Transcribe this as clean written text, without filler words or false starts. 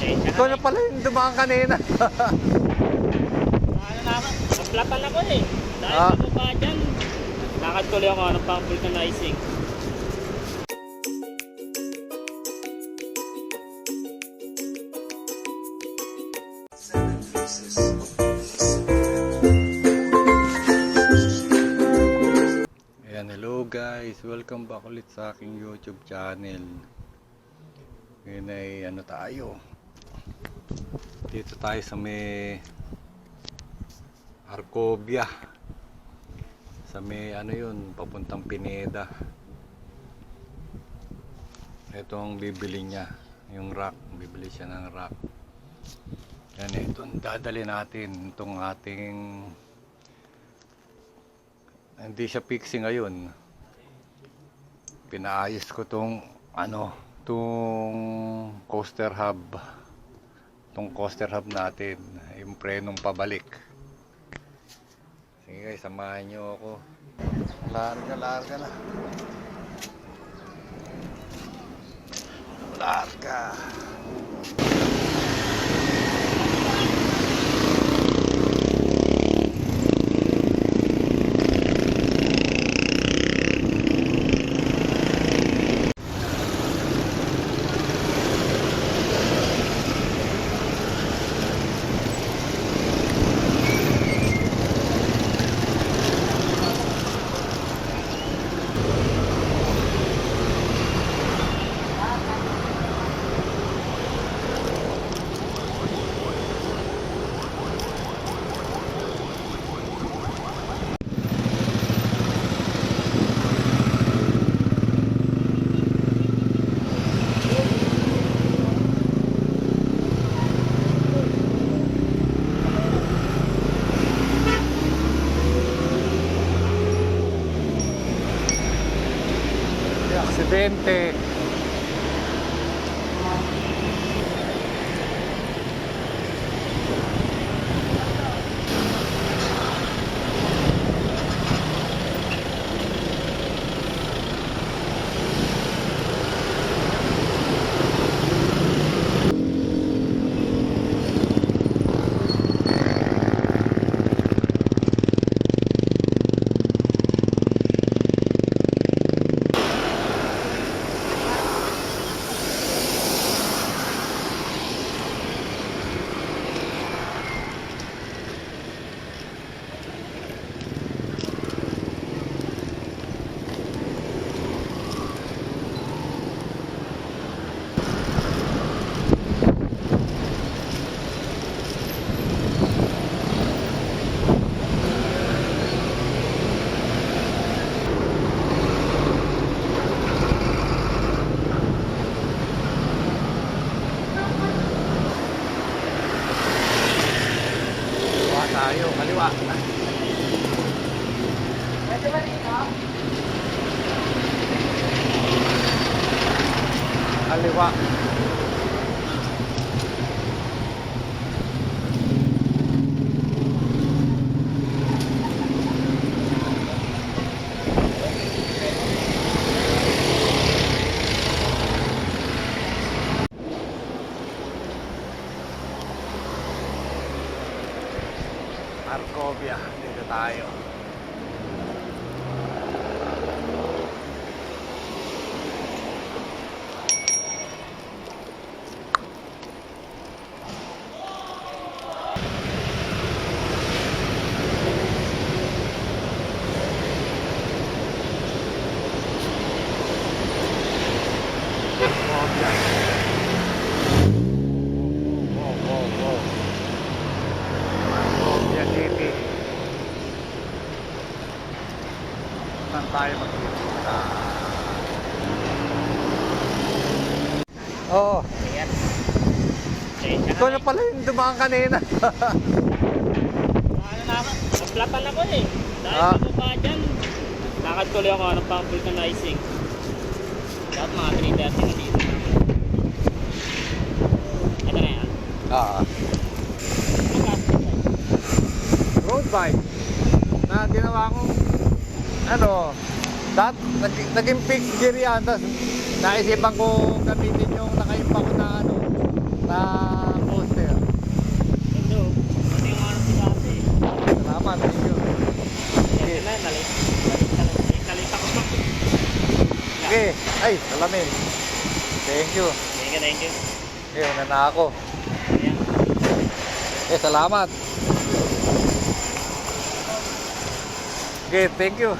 Ikaw na pala yung dumaan kanina. Ano na ako? Naplatan ako eh. Dahil pababa dyan. Lakad tuloy ako ng pang-vulcanizing. Ayan, hello guys, welcome back ulit sa aking YouTube channel. Ngayon ay ano tayo, dito tayo sa may Arcovia, sa may ano yun, papuntang Pineda. Ito ang bibili niya, yung rack, bibili siya ng rack. Yan, ito dadali natin itong ating, hindi siya fixing ngayon, pinaayos ko tong ano, tong coaster hub natin, yung prenong pabalik. Sige guys, samahan nyo ako. Larga na, larga. Aksidente. Tayo, kaliwa. Kaliwa. Arcovia, dito tayo. Arcovia. Wow. Arcovia City. Saan tayo magpunta? Oo. Ayan. Ikaw na pala yung dumaan kanina. Ano na ako? Naplatan ako eh. Dahil pababa dyan. Lakad tuloy ako ng pang-vulcanizing. Dapat mga 3:30 na dito. Ito na yan. Road bike na ginawa kong ano, naging fixed gear yan, tapos naisipan ko gamitin yung nakaipa ko na ano, na Ay, salamin. Thank you. Thank you. Okay, una na ako. Ayan. Salamat. Okay, thank you.